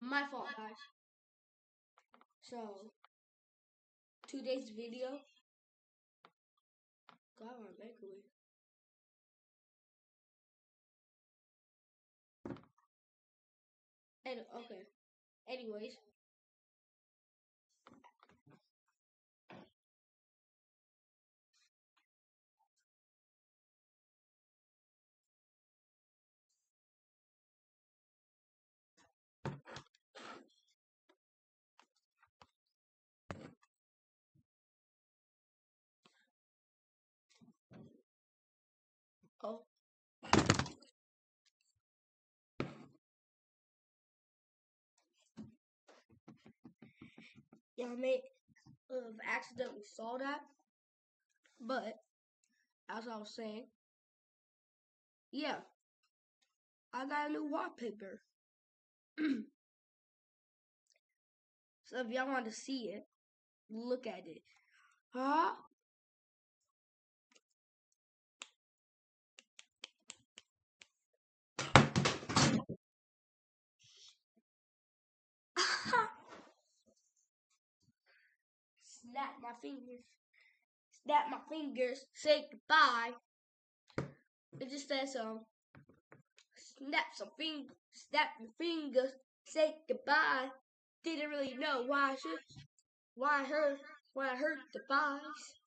My fault, guys. So, today's video. God, my microwave. And okay. Anyways. Oh. Yeah, I may have accidentally saw that. But, as I was saying, yeah, I got a new wallpaper. So if y'all want to see it, look at it. Huh? Snap my fingers. Snap my fingers. Say goodbye. It just says snap your fingers. Say goodbye. Didn't really know why I heard goodbyes.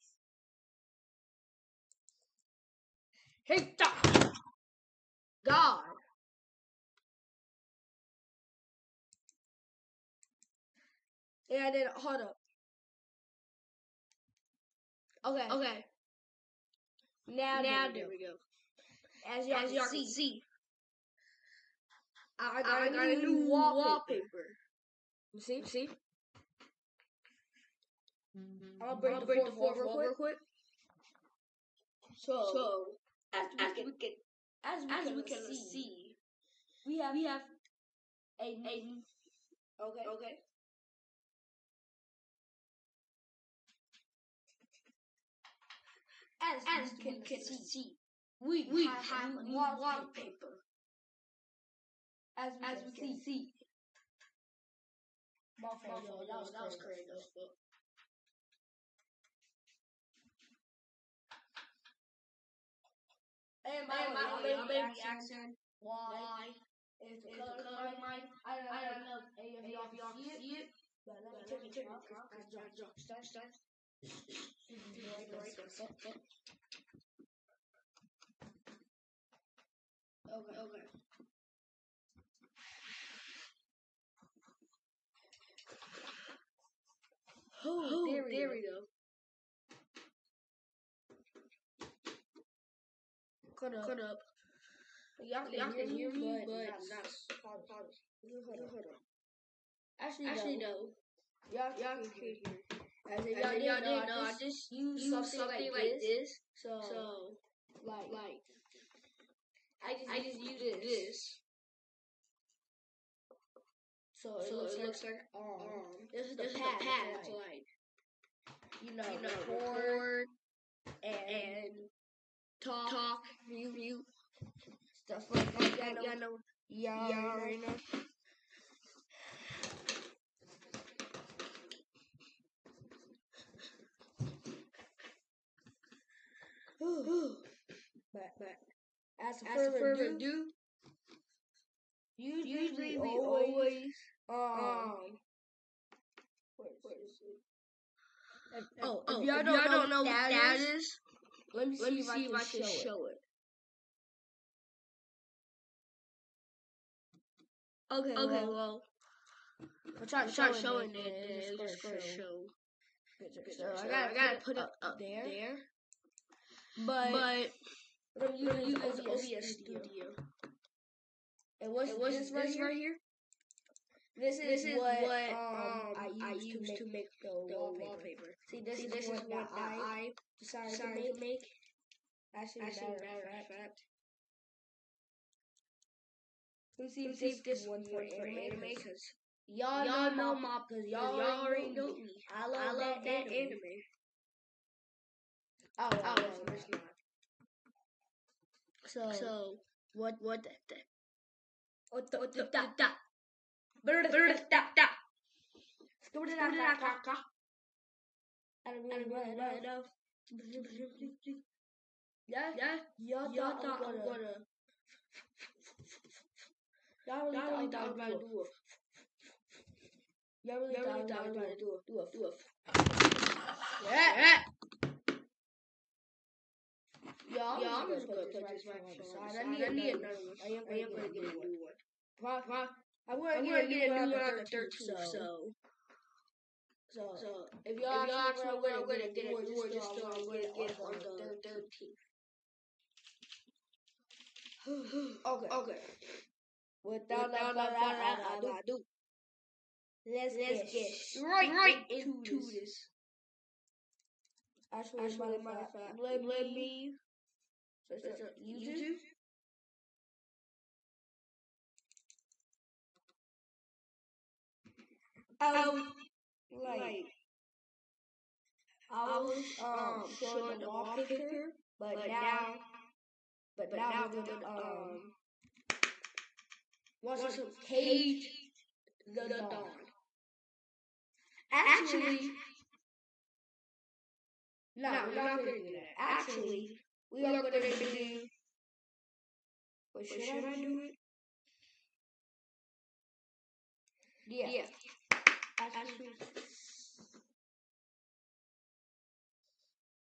Hey, God. Yeah, then hold up. Okay. Now there we go. As y'all can see, I got a new wallpaper. You see? I'll break the fourth wall real quick. So as we can see, we have a okay. As we can see, we have a new wallpaper. As we can see. My fault, that was crazy. And my baby accent. Why? It's the color of mine. I don't know if y'all see it. But let me turn it around. Start. Okay. Oh, there we go. Cut up. Y'all can hear me, but not. Hold up. Actually, no. Y'all can hear. As if y'all didn't know, I just use something like this. So like, I just use this. So it looks like this is the pad to like record and talk, mute, stuff like that. Y'all already know. But as further ado, usually we always if y'all don't know what that is, let me see if I can show it. Okay, well, I'm trying to show it. It's just gonna show picture. So I gotta put it up there. But I'm using OBS Studio. And what's this right here? This is what I use to make the wallpaper. See, this is what I decided to make. Actually, matter of fact. Let's see if this one's for anime, because y'all know my, because y'all already know me. I love that anime. Oh, it's not. So what the Yeah, y'all thought I'm gonna. Y'all really thought I was about to do it. Y'all really thought I was about to do it. Yeah. Y'all, I'm just gonna put this right on the side. I need another one. I am gonna get a new one. I'm gonna get a new one on the 13th, so if y'all ask me when I'm gonna get a new one, just know I'm gonna get it on the 13th. Okay. Without further ado, let's get straight into this. Actually, as a matter of fact, let me search up YouTube. I was showing the wallpaper, but now we're gonna want some Cage the Dawn. Actually, no, we're not gonna do that. Actually, we are gonna do. Wait, should I do it? Yeah. Actually.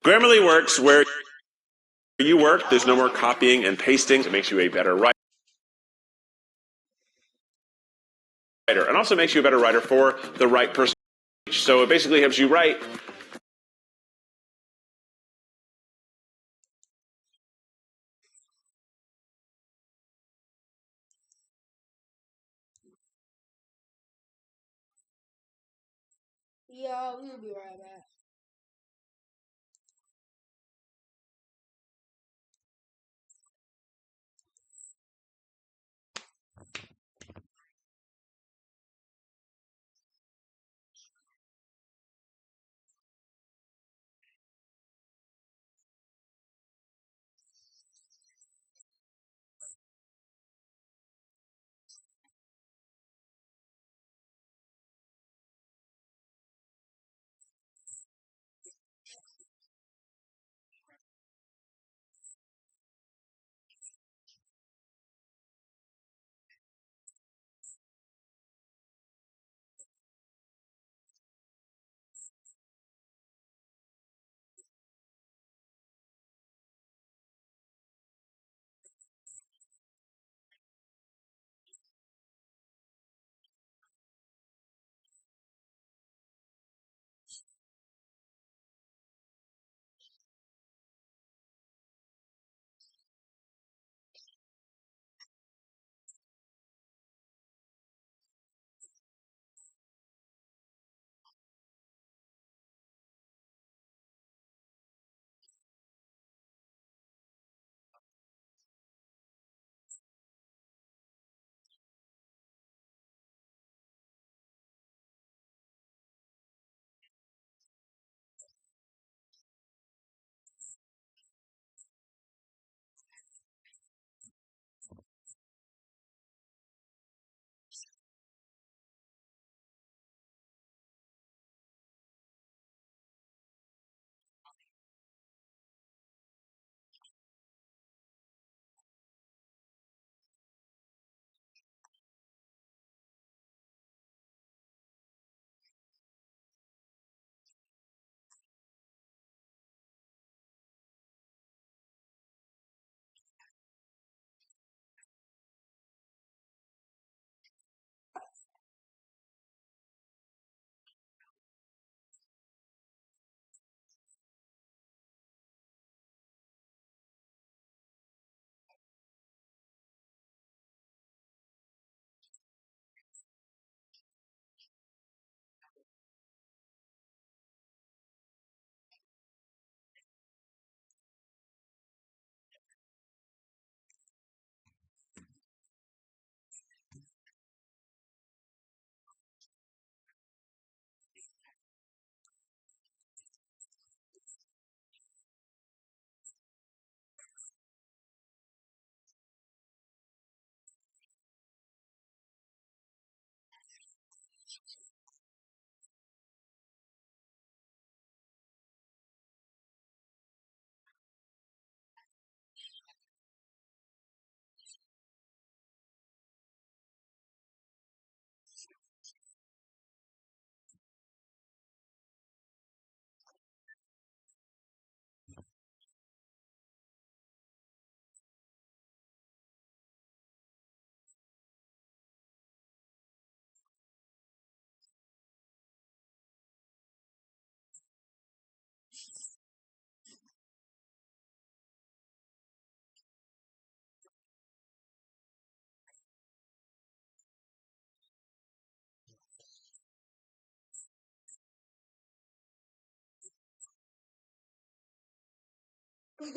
Grammarly works where you work. There's no more copying and pasting. It makes you a better writer, and also makes you a better writer for the right person. So it basically helps you write. Yeah, we'll be right back. Oh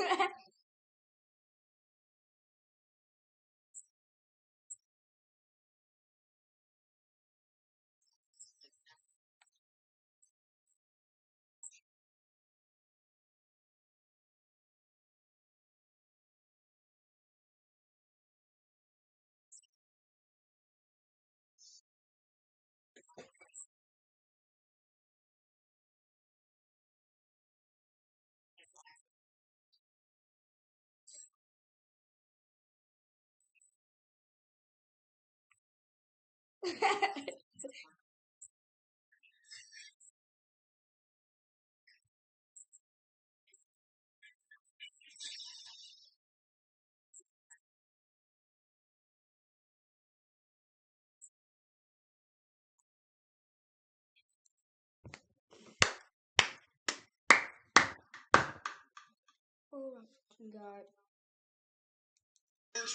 my god.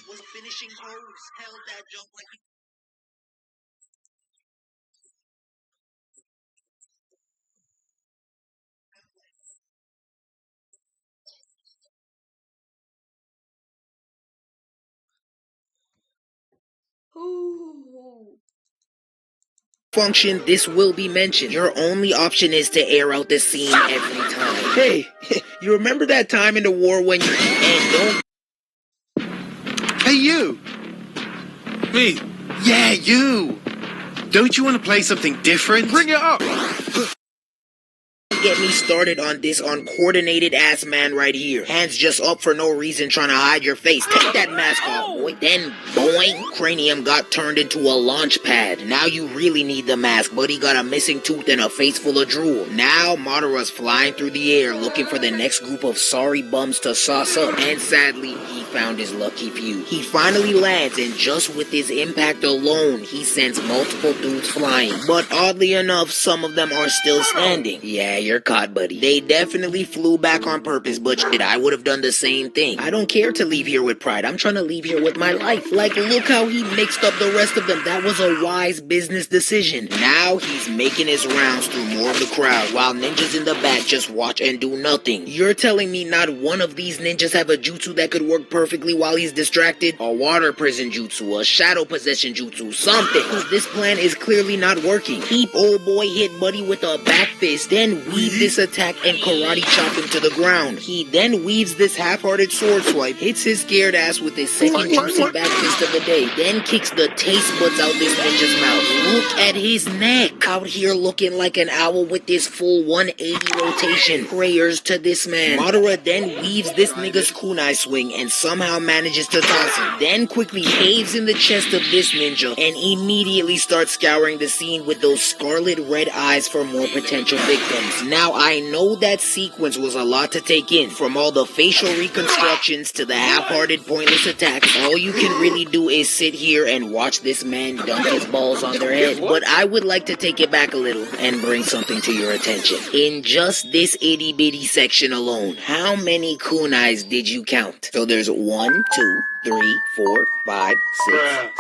Was finishing pose, held that jump like Ooh. function, this will be mentioned. Your only option is to air out the scene every time. Hey, you remember that time in the war when you and don't... Hey, you! Me? Yeah, you! Don't you want to play something different? Bring it up! Get me started on this uncoordinated ass man right here. Hands just up for no reason trying to hide your face. Take that mask off, boy. Then, boing, cranium got turned into a launch pad. Now you really need the mask, but he got a missing tooth and a face full of drool. Now Madara's flying through the air looking for the next group of sorry bums to sauce up. And sadly, he found his lucky few. He finally lands, and just with his impact alone, he sends multiple dudes flying. But oddly enough, some of them are still standing. Yeah, you're caught, buddy. They definitely flew back on purpose, but shit, I would have done the same thing. I don't care to leave here with pride. I'm trying to leave here with my life. Like, look how he mixed up the rest of them. That was a wise business decision. Now he's making his rounds through more of the crowd, while ninjas in the back just watch and do nothing. You're telling me not one of these ninjas have a jutsu that could work perfectly while he's distracted? A water prison jutsu, a shadow possession jutsu, something. This plan is clearly not working. Keep old boy hit buddy with a back fist, then weave this attack and karate chop him to the ground. He then weaves this half-hearted sword swipe, hits his scared ass with his second juicy back fist of the day, then kicks the taste buds out this ninja's mouth. Look at his neck. Out here looking like an owl with this full 180 rotation. Prayers to this man. Madara then weaves this nigga's kunai swing and somehow manages to toss him. Then quickly caves in the chest of this ninja and immediately starts scouring the scene with those scarlet red eyes for more potential victims. Now I know that sequence was a lot to take in, from all the facial reconstructions to the half-hearted pointless attacks. All you can really do is sit here and watch this man dunk his balls on their head. But I would like to take it back a little and bring something to your attention. In just this itty-bitty section alone, how many kunais did you count? So there's 1, 2, 3, 4, 5,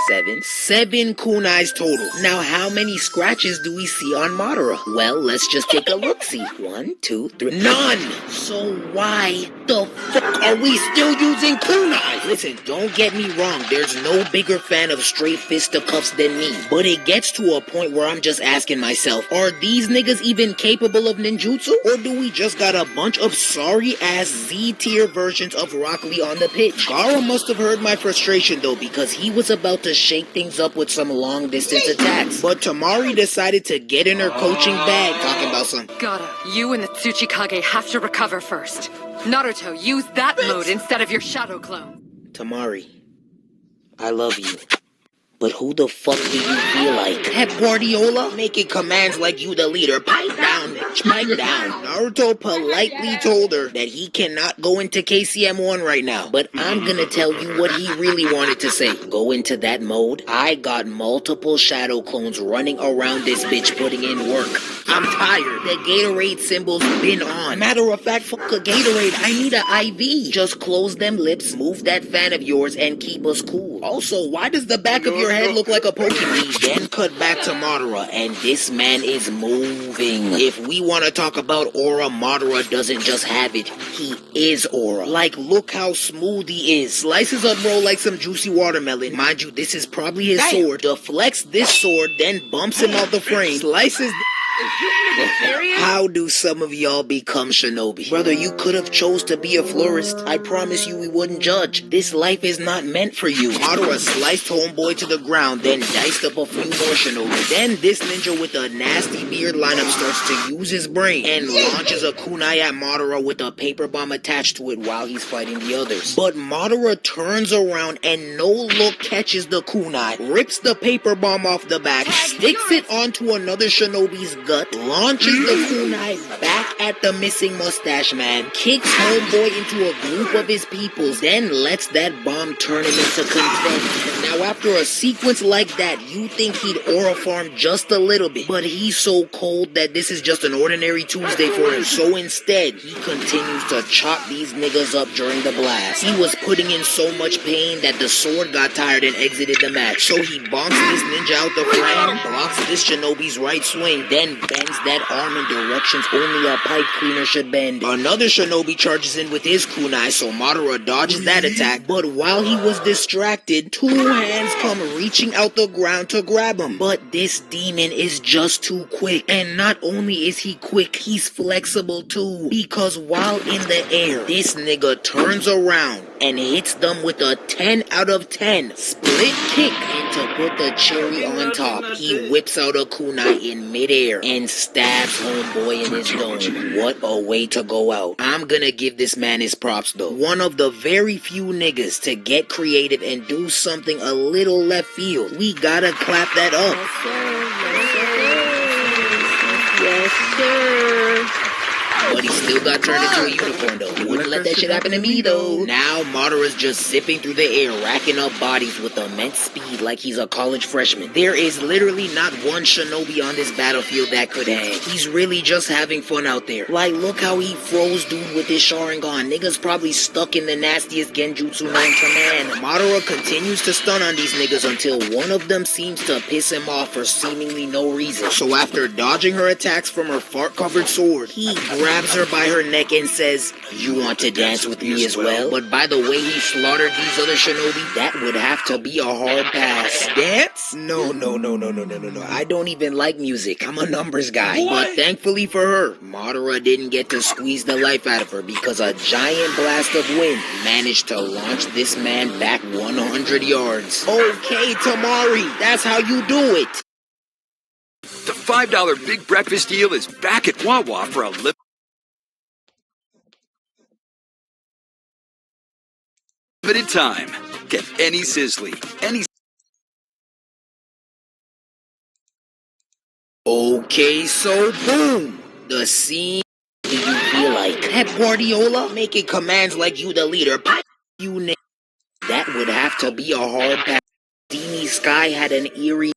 6, 7 kunais total. Now how many scratches do we see on Madara? Well, let's just take a look-see. 1, 2, 3, none! So why the fuck are we still using kunais? Listen, don't get me wrong, there's no bigger fan of straight fisticuffs than me. But it gets to a point where I'm just asking myself, are these niggas even capable of ninjutsu? Or do we just got a bunch of sorry-ass Z-tier versions of Rock Lee on the pitch? Gaara must have heard my frustration though, because he was about to shake things up with some long-distance attacks. But Temari decided to get in her coaching bag, talking about some... Gaara, you and the Tsuchikage have to recover first. Naruto, use that mode instead of your shadow clone. Tamari, I love you. But who the fuck do you feel like? Pep Guardiola? Making commands like you the leader. Pipe down, bitch, pipe down. Naruto politely told her that he cannot go into KCM1 right now. But I'm gonna tell you what he really wanted to say. Go into that mode? I got multiple shadow clones running around this bitch putting in work. I'm tired. The Gatorade symbol's been on. Matter of fact, fuck a Gatorade. I need an IV. Just close them lips, move that fan of yours, and keep us cool. Also, why does the back of your head look like a Pokemon? Then cut back to Madara, and this man is moving. If we want to talk about aura, Madara doesn't just have it. He is aura. Like, look how smooth he is. Slices up bro like some juicy watermelon. Mind you, this is probably his sword. Deflects this sword, then bumps him out the frame. Slices... How do some of y'all become shinobi? Brother, you could have chose to be a florist. I promise you we wouldn't judge. This life is not meant for you. Madara sliced homeboy to the ground, then diced up a few more shinobi. Then this ninja with a nasty beard lineup starts to use his brain and launches a kunai at Madara with a paper bomb attached to it while he's fighting the others. But Madara turns around and no look catches the kunai, rips the paper bomb off the back, sticks it onto another shinobi's gut, launches the kunai back at the missing mustache man, kicks homeboy into a group of his peoples, then lets that bomb turn him into confetti. Now after a sequence like that, you think he'd aura farm just a little bit, but he's so cold that this is just an ordinary Tuesday for him. So instead, he continues to chop these niggas up during the blast. He was putting in so much pain that the sword got tired and exited the match. So he bonks this ninja out the frame, blocks this shinobi's right swing, then bends that arm in directions only a pipe cleaner should bend. Another shinobi charges in with his kunai, so Madara dodges that attack, but while he was distracted, two hands come reaching out the ground to grab him. But this demon is just too quick, and not only is he quick, he's flexible too, because while in the air, this nigga turns around and hits them with a 10 out of 10 split kick, and to put the cherry on top, he whips out a kunai in midair and stabs homeboy in his dome. What a way to go out. I'm gonna give this man his props though. One of the very few niggas to get creative and do something a little left field. We gotta clap that up. Yes, sir. But he still got turned into a unicorn though. Wouldn't let that shit happen to me though. Now Madara's just zipping through the air, racking up bodies with immense speed like he's a college freshman. There is literally not one shinobi on this battlefield that could hang. He's really just having fun out there. Like, look how he froze dude with his Sharingan. Niggas probably stuck in the nastiest genjutsu known to man. Madara continues to stun on these niggas until one of them seems to piss him off for seemingly no reason. So after dodging her attacks from her fart-covered sword, he grabs her by her neck and says, "You want to dance with me as well?" But by the way he slaughtered these other shinobi, that would have to be a hard pass. Dance? No. I don't even like music. I'm a numbers guy. But thankfully for her, Madara didn't get to squeeze the life out of her because a giant blast of wind managed to launch this man back 100 yards. Okay, Tamari, that's how you do it. The $5 Big Breakfast deal is back at Wawa for a limited time. Get any Sizzly, any... Okay, so boom! The scene do you feel like? Pep Guardiola making commands like you the leader. You nigga. That would have to be a hard pass. Steamy Sky had an eerie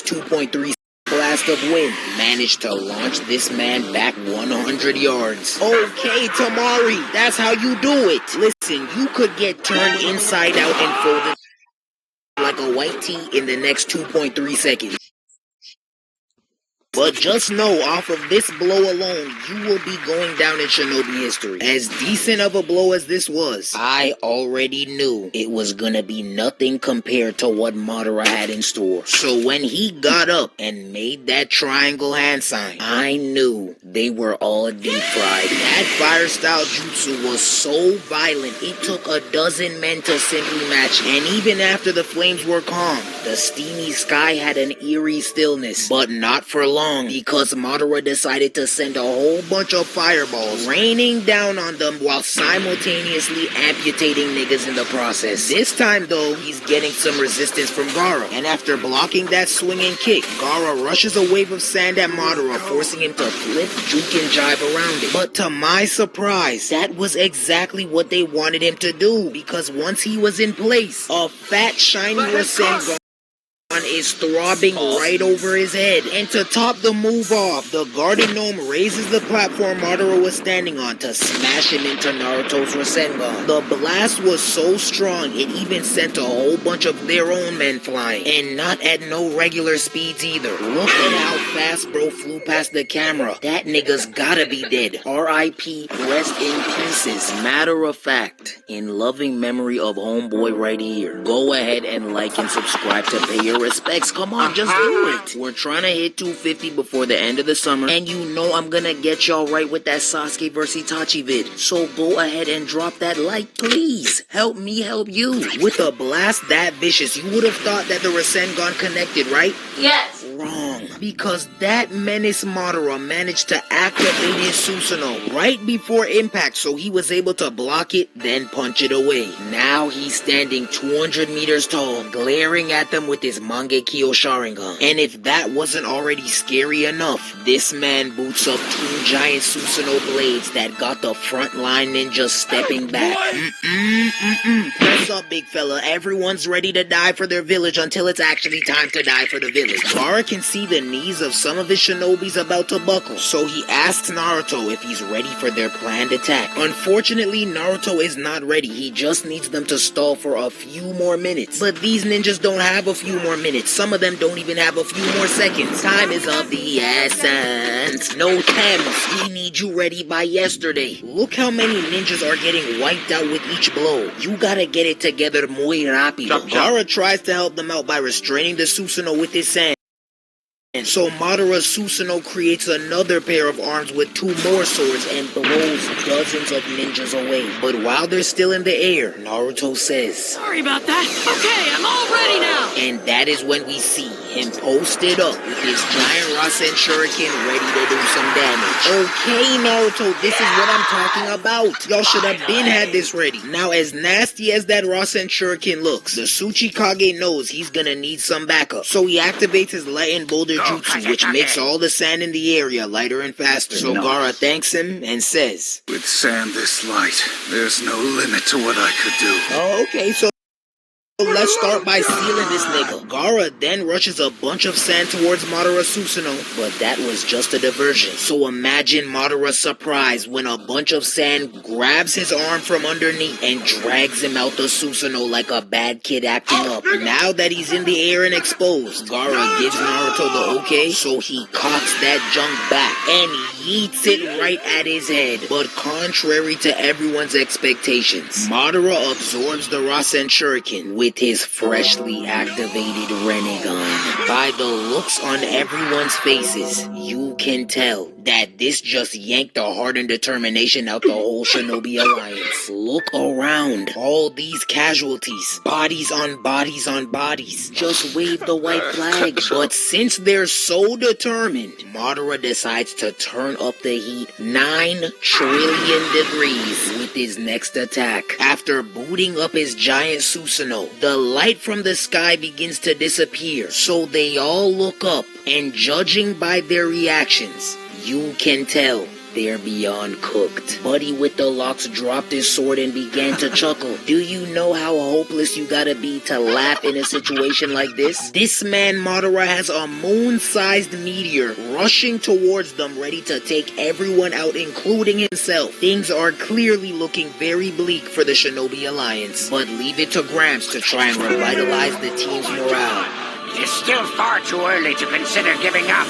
2.3 blast of wind, managed to launch this man back 100 yards. Okay, Tamari, that's how you do it. Listen, you could get turned inside out and folded like a white tee in the next 2.3 seconds. But just know, off of this blow alone, you will be going down in shinobi history. As decent of a blow as this was, I already knew it was gonna be nothing compared to what Madara had in store. So when he got up and made that triangle hand sign, I knew they were all deep fried. That fire style jutsu was so violent, it took a dozen men to simply match. And even after the flames were calm, the Steamy Sky had an eerie stillness. But not for long, because Madara decided to send a whole bunch of fireballs raining down on them while simultaneously amputating niggas in the process. This time though, he's getting some resistance from Gaara, and after blocking that swinging kick, Gaara rushes a wave of sand at Madara, forcing him to flip, juke, and jive around it. But to my surprise, that was exactly what they wanted him to do, because once he was in place, a fat shiny Rasengan is throbbing right over his head. And to top the move off, the Garden Gnome raises the platform Madara was standing on to smash him into Naruto's Rasengan. The blast was so strong, it even sent a whole bunch of their own men flying. And not at no regular speeds either. Look at how fast bro flew past the camera. That nigga's gotta be dead. R.I.P. Rest in pieces. Matter of fact, in loving memory of homeboy right here, go ahead and like and subscribe to pay your respects. Come on, just do it. We're trying to hit 250 before the end of the summer, and you know I'm gonna get y'all right with that Sasuke vs Itachi vid. So go ahead and drop that like, please. Help me help you. With a blast that vicious, you would have thought that the Rasengan connected, right? Yes. Wrong. Because that menace Madara managed to activate his Susanoo right before impact, so he was able to block it, then punch it away. Now he's standing 200 meters tall, glaring at them with his Mangekyo Sharingan. And if that wasn't already scary enough, this man boots up 2 giant Susanoo blades that got the frontline ninjas stepping back. What's up, big fella? Everyone's ready to die for their village until it's actually time to die for the village. Gaara can see the knees of some of his shinobis about to buckle, so he asks Naruto if he's ready for their planned attack. Unfortunately, Naruto is not ready. He just needs them to stall for a few more minutes. But these ninjas don't have a few more minutes. Some of them don't even have a few more seconds. Time is of the essence. No temps. We need you ready by yesterday. Look how many ninjas are getting wiped out with each blow. You gotta get it together muy rápido. Gaara tries to help them out by restraining the Susanoo with his sand. And so Madara's Susanoo creates another pair of arms with 2 more swords and blows dozens of ninjas away. But while they're still in the air, Naruto says, Sorry about that. Okay, I'm all ready now. and that is when we see him posted up with his giant Rasen Shuriken ready to do some damage. Okay, Naruto, this is what I'm talking about. Y'all should have been had this ready. Now, as nasty as that Rasen Shuriken looks, the Tsuchikage knows he's gonna need some backup. So he activates his Light Boulder Jutsu, which makes all the sand in the area lighter and faster. So Gaara thanks him and says, With sand this light, there's no limit to what I could do. oh, okay, so let's start by sealing this nigga. Gaara then rushes a bunch of sand towards Madara Susanoo, but that was just a diversion. So imagine Madara's surprise when a bunch of sand grabs his arm from underneath and drags him out the Susanoo like a bad kid acting up. Now that he's in the air and exposed, Gaara gives Naruto the okay, so he cocks that junk back and yeets it right at his head. But contrary to everyone's expectations, Madara absorbs the Rasen Shuriken with his freshly activated Rinnegan. By the looks on everyone's faces, you can tell that this just yanked the heart and determination out the whole Shinobi Alliance. Look around. All these casualties. Bodies on bodies on bodies. Just wave the white flag. But since they're so determined, Madara decides to turn up the heat 9 trillion degrees with his next attack. After booting up his giant Susanoo, the light from the sky begins to disappear. So they all look up, and judging by their reactions, you can tell they're beyond cooked. Buddy with the locks dropped his sword and began to chuckle. Do you know how hopeless you gotta be to laugh in a situation like this? This man Madara has a moon-sized meteor rushing towards them, ready to take everyone out, including himself. Things are clearly looking very bleak for the Shinobi Alliance, but leave it to Gramps to try and revitalize the team's morale. It's still far too early to consider giving up.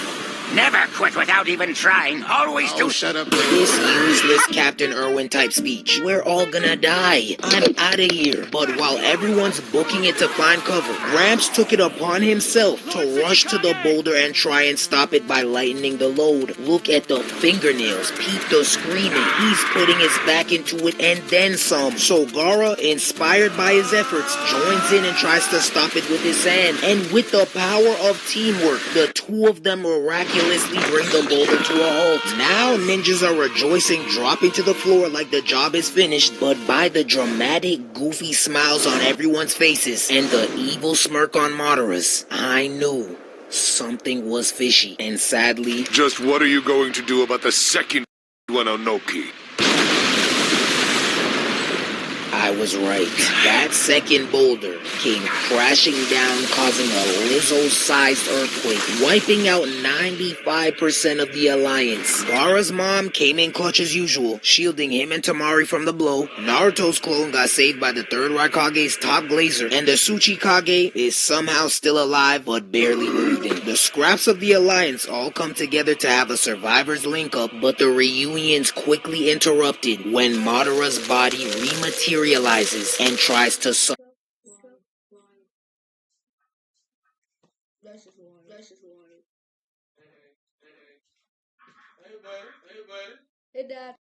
Never quit without even trying. Always do. Shut up. This useless Captain Irwin type speech. We're all gonna die. I'm out of here. But while everyone's booking it to find cover, Gramps took it upon himself to rush to the boulder and try and stop it by lightening the load. Look at the fingernails. Peep the screaming. He's putting his back into it and then some. So Gaara, inspired by his efforts, joins in and tries to stop it with his sand. And with the power of teamwork, the 2 of them miraculously bring the boulder to a halt. Now ninjas are rejoicing, dropping to the floor like the job is finished, but by the dramatic, goofy smiles on everyone's faces and the evil smirk on Madara's, I knew something was fishy. And sadly, Just what are you going to do about the second Wanonoki? I I was right. That second boulder came crashing down, causing a Lizzo-sized earthquake, wiping out 95% of the Alliance. Gaara's mom came in clutch as usual, shielding him and Tamari from the blow. Naruto's clone got saved by the third Raikage's top glazer, and the Tsuchikage is somehow still alive but barely breathing. The scraps of the Alliance all come together to have a survivor's link-up, but the reunion's quickly interrupted when Madara's body rematerializes and tries to Hey, Dad.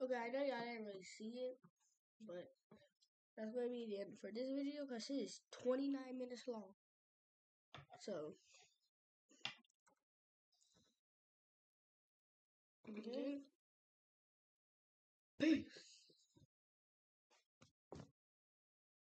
Okay, I know y'all didn't really see it, but that's going to be the end for this video because it is 29 minutes long. So, okay. Peace.